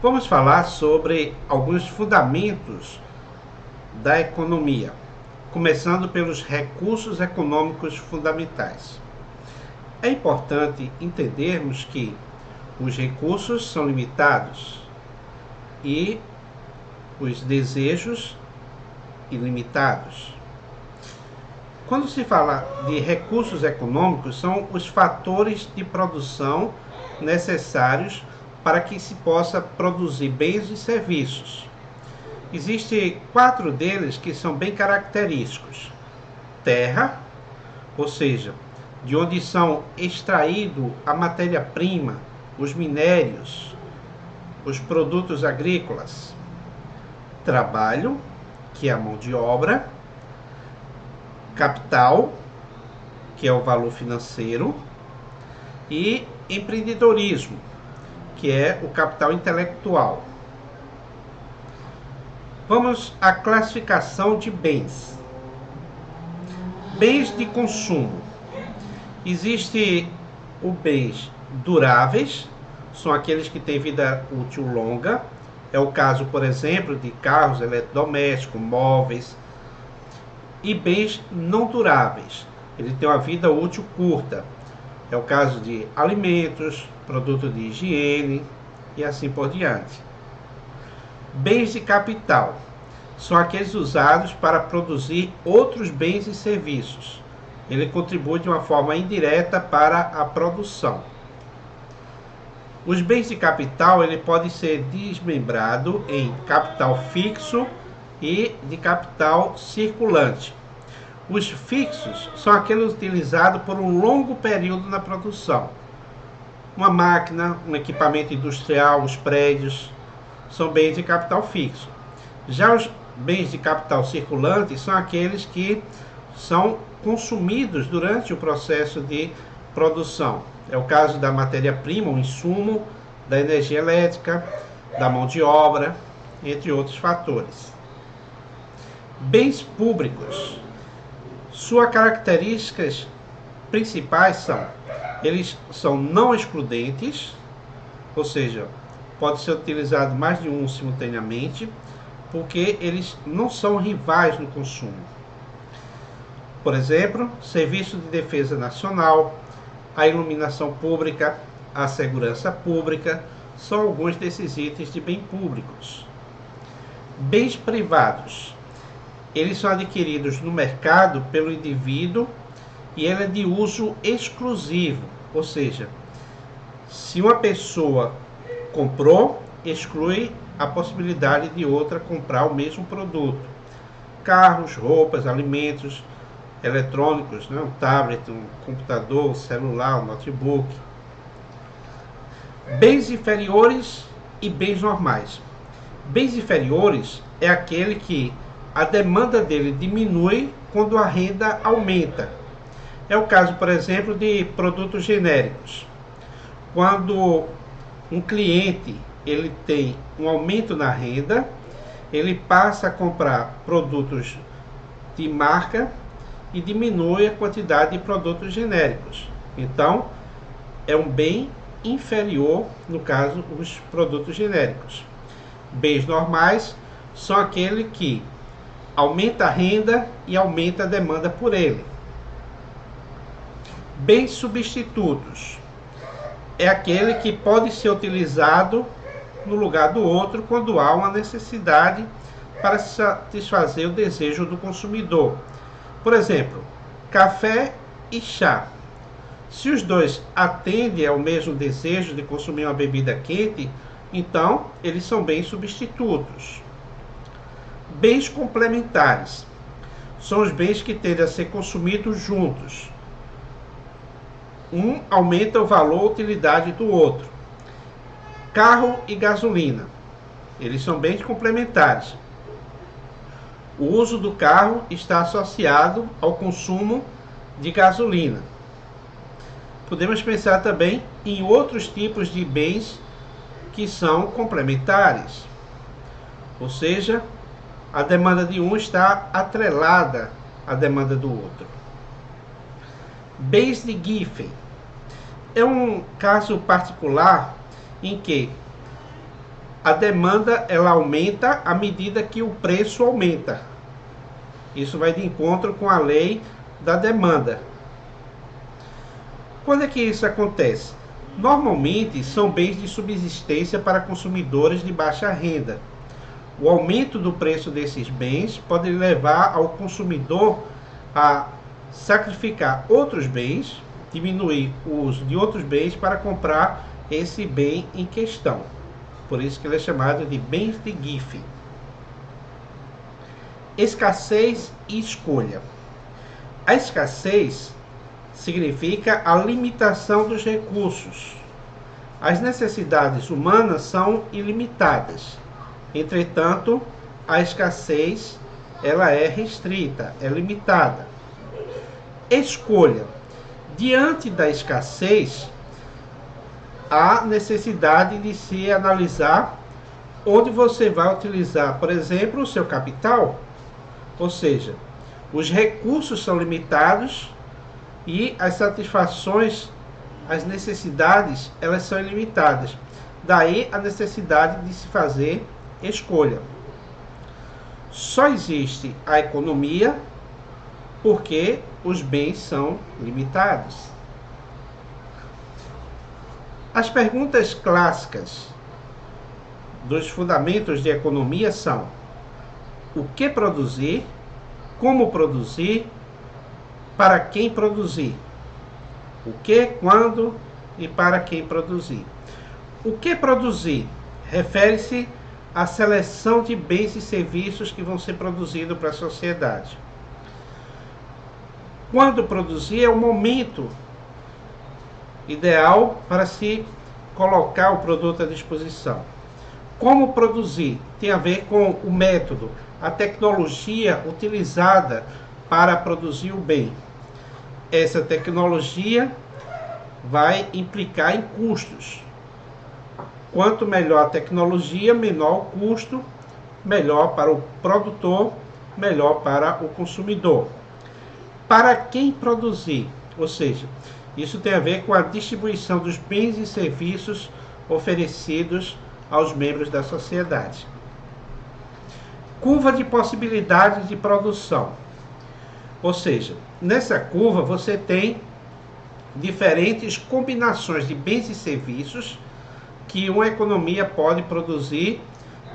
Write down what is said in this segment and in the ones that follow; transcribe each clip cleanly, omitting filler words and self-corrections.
Vamos falar sobre alguns fundamentos da economia, começando pelos recursos econômicos fundamentais. É importante entendermos que os recursos são limitados e os desejos ilimitados. Quando se fala de recursos econômicos, são os fatores de produção necessários para que se possa produzir bens e serviços. Existem 4 deles que são bem característicos: terra, ou seja, de onde são extraídos a matéria-prima, os minérios, os produtos agrícolas; trabalho, que é a mão de obra; capital, que é o valor financeiro; e empreendedorismo, que é o capital intelectual. Vamos à classificação de bens. Bens de consumo. Existem os bens duráveis, são aqueles que têm vida útil longa. É o caso, por exemplo, de carros eletrodomésticos, móveis. E bens não duráveis. Ele tem uma vida útil curta. É o caso de alimentos, produtos de higiene e assim por diante. Bens de capital são aqueles usados para produzir outros bens e serviços. Ele contribui de uma forma indireta para a produção. Os bens de capital ele pode ser desmembrado em capital fixo e de capital circulante. Os fixos são aqueles utilizados por um longo período na produção. Uma máquina, um equipamento industrial, os prédios, são bens de capital fixo. Já os bens de capital circulante são aqueles que são consumidos durante o processo de produção. É o caso da matéria-prima, o insumo, da energia elétrica, da mão de obra, entre outros fatores. Bens públicos. Suas características principais são: eles são não excludentes, ou seja, pode ser utilizado mais de um simultaneamente, porque eles não são rivais no consumo. Por exemplo, serviço de defesa nacional, a iluminação pública, a segurança pública, são alguns desses itens de bens públicos. Bens privados. Eles são adquiridos no mercado pelo indivíduo e ele é de uso exclusivo, ou seja, se uma pessoa comprou, exclui a possibilidade de outra comprar o mesmo produto. Carros, roupas, alimentos, eletrônicos, um tablet, um computador, um celular, um notebook. Bens inferiores e bens normais. Bens inferiores é aquele que a demanda dele diminui quando a renda aumenta. É o caso, por exemplo, de produtos genéricos. Quando um cliente ele tem um aumento na renda, ele passa a comprar produtos de marca e diminui a quantidade de produtos genéricos. Então, é um bem inferior, no caso, os produtos genéricos. Bens normais são aquele que aumenta a renda e aumenta a demanda por ele. Bens substitutos é aquele que pode ser utilizado no lugar do outro quando há uma necessidade para satisfazer o desejo do consumidor. Por exemplo, café e chá. Se os dois atendem ao mesmo desejo de consumir uma bebida quente, então eles são bens substitutos. Bens complementares são os bens que tendem a ser consumidos juntos. Um aumenta o valor ou utilidade do outro. Carro e gasolina, eles são bens complementares. O uso do carro está associado ao consumo de gasolina. Podemos pensar também em outros tipos de bens que são complementares, ou seja, a demanda de um está atrelada à demanda do outro. Bens de Giffen é um caso particular em que a demanda ela aumenta à medida que o preço aumenta. Isso vai de encontro com a lei da demanda. Quando é que isso acontece? Normalmente são bens de subsistência para consumidores de baixa renda. O aumento do preço desses bens pode levar ao consumidor a sacrificar outros bens, diminuir o uso de outros bens para comprar esse bem em questão. Por isso que ele é chamado de bens de guife. Escassez e escolha. A escassez significa a limitação dos recursos. As necessidades humanas são ilimitadas. Entretanto, a escassez ela é restrita, é limitada. Escolha. Diante da escassez, há necessidade de se analisar onde você vai utilizar, por exemplo, o seu capital. Ou seja, os recursos são limitados e as satisfações, as necessidades, elas são ilimitadas. Daí a necessidade de se fazer escolha. Só existe a economia porque os bens são limitados. As perguntas clássicas dos fundamentos de economia são: o que produzir, como produzir, para quem produzir, o que, quando e para quem produzir. O que produzir refere-se à seleção de bens e serviços que vão ser produzidos para a sociedade. Quando produzir é o momento ideal para se colocar o produto à disposição. Como produzir tem a ver com o método, a tecnologia utilizada para produzir o bem. Essa tecnologia vai implicar em custos. Quanto melhor a tecnologia, menor o custo, melhor para o produtor, melhor para o consumidor. Para quem produzir, ou seja, isso tem a ver com a distribuição dos bens e serviços oferecidos aos membros da sociedade. Curva de possibilidades de produção. Ou seja, nessa curva você tem diferentes combinações de bens e serviços que uma economia pode produzir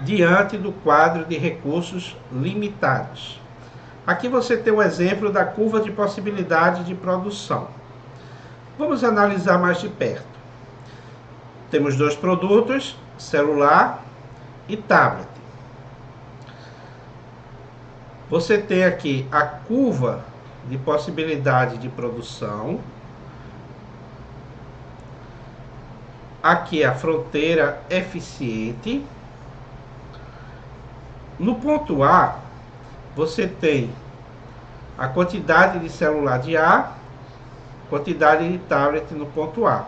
diante do quadro de recursos limitados. Aqui você tem um exemplo da curva de possibilidade de produção. Vamos analisar mais de perto. Temos dois produtos, celular e tablet. Você tem aqui a curva de possibilidade de produção. Aqui a fronteira eficiente. No ponto A, você tem a quantidade de celular de A, quantidade de tablet no ponto A.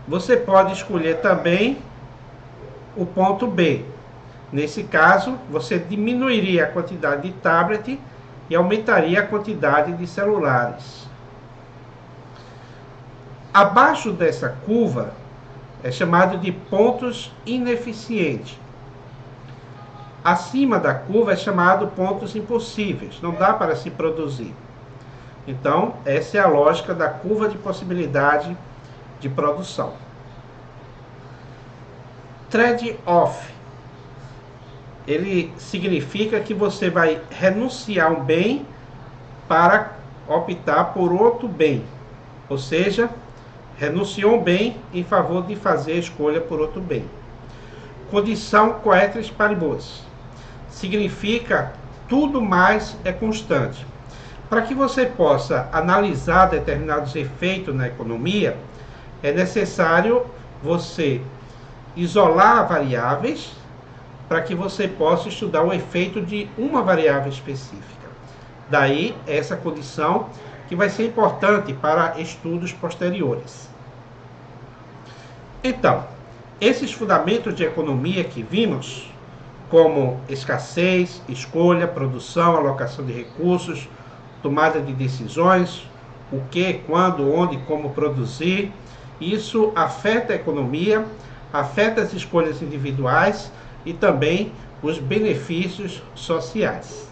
Você pode escolher também o ponto B. Nesse caso, você diminuiria a quantidade de tablet e aumentaria a quantidade de celulares. Abaixo dessa curva é chamado de pontos ineficientes. Acima da curva é chamado pontos impossíveis, não dá para se produzir. Então, essa é a lógica da curva de possibilidade de produção. Trade-off. Ele significa que você vai renunciar a um bem para optar por outro bem. Ou seja, renunciou a um bem em favor de fazer a escolha por outro bem. Condição coeteris paribus. Significa tudo mais é constante. Para que você possa analisar determinados efeitos na economia, é necessário você isolar variáveis para que você possa estudar o efeito de uma variável específica. Daí, essa condição que vai ser importante para estudos posteriores. Então, esses fundamentos de economia que vimos, como escassez, escolha, produção, alocação de recursos, tomada de decisões, o que, quando, onde, como produzir, isso afeta a economia, afeta as escolhas individuais e também os benefícios sociais.